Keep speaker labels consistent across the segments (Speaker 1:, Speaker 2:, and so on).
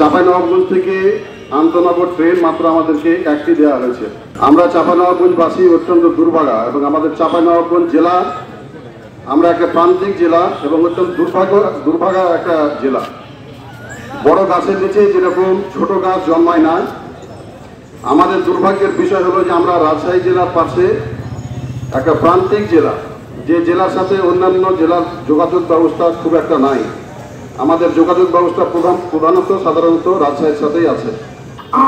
Speaker 1: চাঁপাইনবাবগঞ্জ থেকে আন্তনগর ট্রেন মাত্র আমাদেরকে একটি দেওয়া হয়েছে। আমরা চাঁপাইনবাবগঞ্জবাসী অত্যন্ত দুর্ভাগা এবং আমাদের চাঁপাইনবাবগঞ্জ জেলা আমরা একটা প্রান্তিক জেলা এবং অত্যন্ত দুর্ভাগা একটা জেলা। বড় গাছের নিচে যেরকম ছোট গাছ জন্মায় না, আমাদের দুর্ভাগ্যের বিষয় হলো যে আমরা রাজশাহী জেলার পাশে একটা প্রান্তিক জেলা, যে জেলার সাথে অন্যান্য জেলার যোগাযোগ ব্যবস্থা খুব একটা নাই। আমাদের যোগাযোগ ব্যবস্থা প্রধানত সাধারণত রাজশাহীর সাথেই আছে।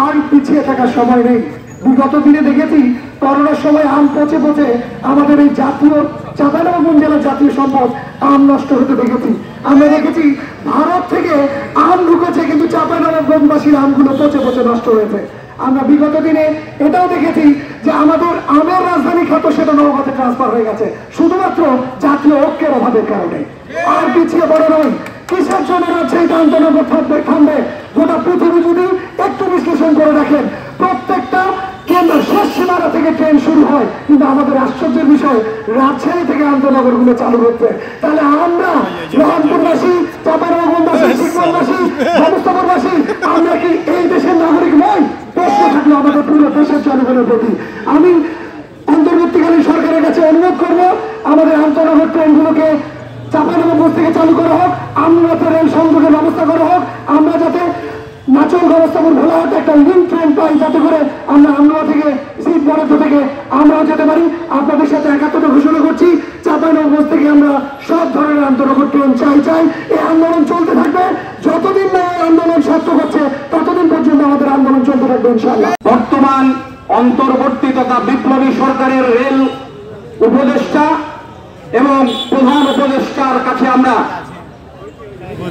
Speaker 2: আর পিছিয়ে থাকার সময় নেই। বিগত দিনে দেখেছি করোনার সময় আম পচে পচে আমাদের এই জাতীয় চাঁপাইনবাবগঞ্জ জেলার জাতীয় সম্পদ আম নষ্ট হতে দেখেছি। আমরা দেখেছি ভারত থেকে আম ঢুকেছে, কিন্তু চাঁপাইনবাবগঞ্জবাসীর আমগুলো পচে পচে নষ্ট হয়েছে। আমরা বিগত দিনে এটাও দেখেছি যে আমাদের আমের রাজধানী খ্যাত সেটা নওগাঁতে ট্রান্সফার হয়ে গেছে শুধুমাত্র জাতীয় ঐক্যের অভাবের কারণে। আর পিছিয়ে বড় নয়। কিসের জন্য রাজশাহীতে আন্তনগর থামবে? গোটা পৃথিবী যদি একটু বিশ্লেষণ করে দেখেন, প্রত্যেকটা কেন্দ্র শেষ সীমানা থেকে ট্রেন শুরু হয়, কিন্তু আমাদের আশ্চর্যের বিষয় রাজশাহী থেকে আন্তনগর গুলো চালু হচ্ছে। তাহলে আমরা রহনপুরবাসী, চাঁপাইনবাবগঞ্জবাসী, শিবগঞ্জবাসী, ব্যবস্থাপনবাসী আমরা কি এই দেশের নাগরিক নই? প্রশ্ন থাকলো আমাদের পুরো দেশের জনগণের প্রতি। আমি অন্তর্বর্তীকালীন সরকারের কাছে অনুরোধ করবো আমাদের আন্তনগর ট্রেনগুলোকে চাঁপাইনবাবগঞ্জ থেকে চালু করা হোক, আমরাতে রেল সংযোগের ব্যবস্থা করা হোক, আমরা যাতে নাচল ব্যবস্থাপন ভোলাহাট একটা লিঙ্ক ট্রেন পাই, যাতে করে আমরা আমলা থেকে সিট বরাদ্দ থেকে আমরাও যেতে পারি। আপনাদের সাথে একাত্মতা ঘোষণা করছি, চাঁপাইনবাবগঞ্জ থেকে আমরা সব ধরনের আন্তনগর ট্রেন চাই। এই আন্দোলন চলতে থাকবে যতদিন না এই আন্দোলন সার্থক হচ্ছে, ততদিন পর্যন্ত আমাদের আন্দোলন চলতে থাকবে ইনশাআল্লাহ।
Speaker 3: বর্তমান অন্তর্বর্তী তথা বিপ্লবী সরকারের রেল উপদেষ্টা এবং প্রধান উপদেষ্টার কাছে আমরা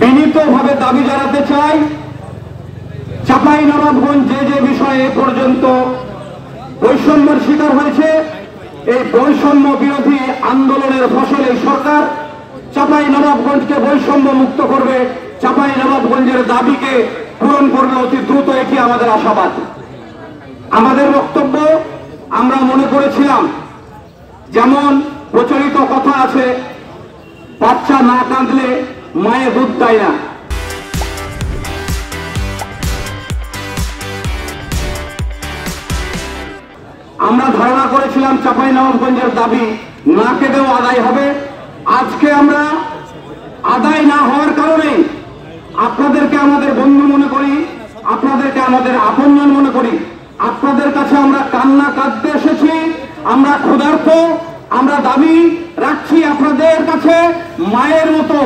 Speaker 3: বিনীতভাবে দাবি জানাতে চাই, চাঁপাইনবাবগঞ্জ যে বিষয়ে এ পর্যন্ত বৈষম্যের শিকার হয়েছে, এই বৈষম্য বিরোধী আন্দোলনের ফসল এই সরকার চাঁপাইনবাবগঞ্জকে বৈষম্য মুক্ত করবে, চাঁপাইনবাবগঞ্জের দাবিকে পূরণ করবে অতি দ্রুত, এটি আমাদের আশাবাদ। আমাদের বক্তব্য, আমরা মনে করেছিলাম যেমন প্রচলিত কথা আছে, বাচ্চা না কাঁদলে মায়ে দুধ দেয় না। আমরা ধারণা করেছিলাম চাঁপাইনবাবগঞ্জের দাবি না কেঁদেও আদায় হবে। আজকে আমরা আদায় না হওয়ার কারণে আপনাদেরকে আমাদের বন্ধু মনে করি, আপনাদেরকে আমাদের আপনজন মনে করি। আপনাদের কাছে আমরা কান্না কাঁদতে এসেছি, আমরা ক্ষুধার্ত, আমরা দাবি রাখছি আপনাদের কাছে মায়ের মতো,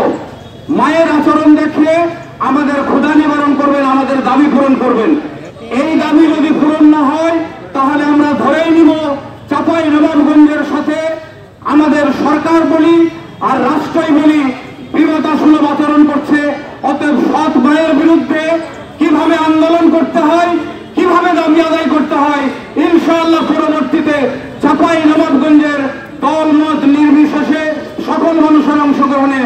Speaker 3: মায়ের আচরণ দেখিয়ে আমাদের ক্ষুধা নিবারণ করবেন, আমাদের দাবি পূরণ করবেন। এই দাবি যদি পূরণ না হয় তাহলে আমরা ধরেই নিব চাঁপাইনবাবগঞ্জের সাথে আমাদের সরকার বলি আর রাষ্ট্রই বলি বিরতাসুলভ আচরণ করছে। অতএব সৎ মায়ের বিরুদ্ধে কিভাবে আন্দোলন করতে হয়, কিভাবে দাবি আদায় করতে হয়, ইনশাআল্লাহ পরবর্তীতে চাঁপাইনবাবগঞ্জের দলমত নির্বিশেষে সকল মানুষের অংশগ্রহণে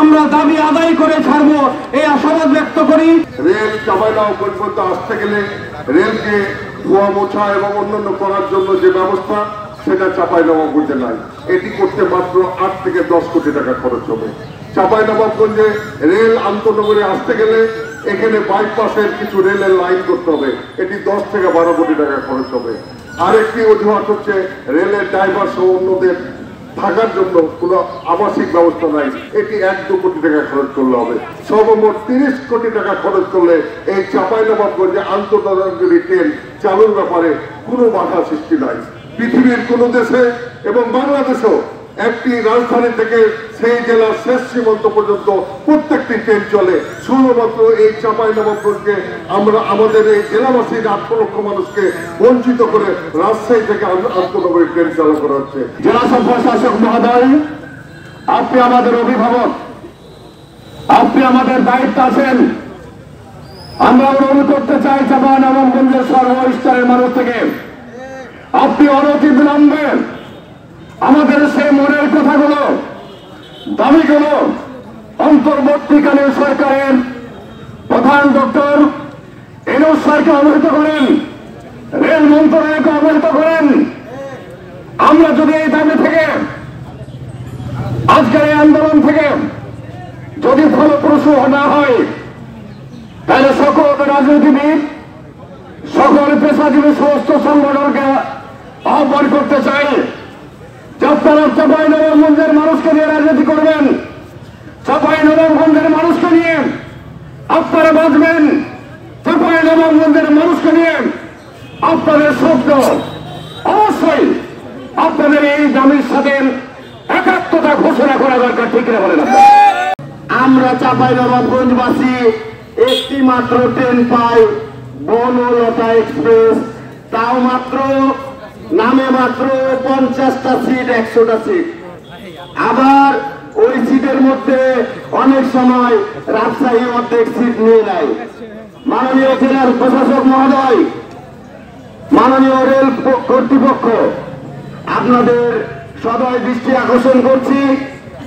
Speaker 3: আমরা দাবি আদায় করে ছাড়বো, এই আশাবাদ ব্যক্ত করি।
Speaker 1: রেল চাঁপাইনবাবগঞ্জ পর্যন্ত আসতে গেলে রেলকে ধোয়া মোছা এবং অন্যান্য করার জন্য যে ব্যবস্থা, সেটা চাঁপাইনবাবগঞ্জে নাই। এটি করতে মাত্র 8 থেকে 10 কোটি টাকা খরচ হবে। চাঁপাইনবাবগঞ্জে রেল আন্তনগরে আসতে গেলে এখানে বাইপাসের কিছু রেলের লাইন করতে হবে, এটি 10 থেকে 12 কোটি টাকা খরচ হবে। আরেকটি অজুহাত হচ্ছে রেলের ড্রাইভার সহ অন্যদের থাকার জন্য কোনো আবাসিক ব্যবস্থা নাই, এটি 1-2 কোটি টাকা খরচ করলে হবে। সর্বমোট 30 কোটি টাকা খরচ করলে এই চাঁপাইনবাবগঞ্জে আন্তঃনগরী ট্রেন চালুর ব্যাপারে কোনো বাধা সৃষ্টি নাই। পৃথিবীর কোনো দেশে এবং বাংলাদেশেও একটি রাজধানী থেকে সেই জেলার শেষ সীমান্ত পর্যন্ত প্রত্যেকটি ট্রেন চলে। শুধুমাত্র এই চাঁপাইনবাবগঞ্জকে আমরা আমাদের এই জেলাবাসীর 8 লক্ষ মানুষকে বঞ্চিত করে রাজশাহী থেকে আন্তনগরী ট্রেন চালু করা হচ্ছে।
Speaker 3: জেলা প্রশাসক মহোদয়, আপনি আমাদের অভিভাবক, আপনি আমাদের দায়িত্ব আছেন। আমরা অনুরোধ করতে চাই চাঁপাইনবাবগঞ্জের সর্বস্তরের মানুষ থেকে আপনি অনতি বিলম্বে আমাদের সেই মনের কথাগুলো, দাবিগুলো অন্তর্বর্তীকালীন সরকারের প্রধান ডক্টর ইউনূস স্যারকে অবহিত করেন, রেল মন্ত্রণালয়কে অবহিত করেন। আমরা যদি এই দাবি থেকে, আজকের এই আন্দোলন থেকে যদি ফলপ্রসূ না হয়, তাহলে সকল রাজনীতিবিদ, সকল পেশাজীবী সমস্ত সংগঠনকে আহ্বান করতে চাই যে আপনারা চাঁপাইনবাবগঞ্জের মানুষকে নিয়ে রাজনীতি করবেন, চাঁপাইনবাবগঞ্জের মানুষকে নিয়ে আপনারা বাঁচবেন, চাঁপাইনবাবগঞ্জের মানুষকে নিয়ে আপনাদের শব্দ অবশ্যই আপনাদের এই দাবির সাথে একাত্মতা ঘোষণা করা দরকার, ঠিক না বলেন? আমরা চাঁপাইনবাবগঞ্জবাসী একটি মাত্র ট্রেন পাই, বনলতা এক্সপ্রেস, তাও মাত্র নামে মাত্র 50টা সিট, 100টা সিট। আবার ওই সিটের মধ্যে অনেক সময় রাজশাহী অর্ধেক সিট নিয়ে নেয়। মাননীয় জেলার প্রশাসক মহোদয়, মাননীয় রেল কর্তৃপক্ষ, আপনাদের সদয় দৃষ্টি আকর্ষণ করছি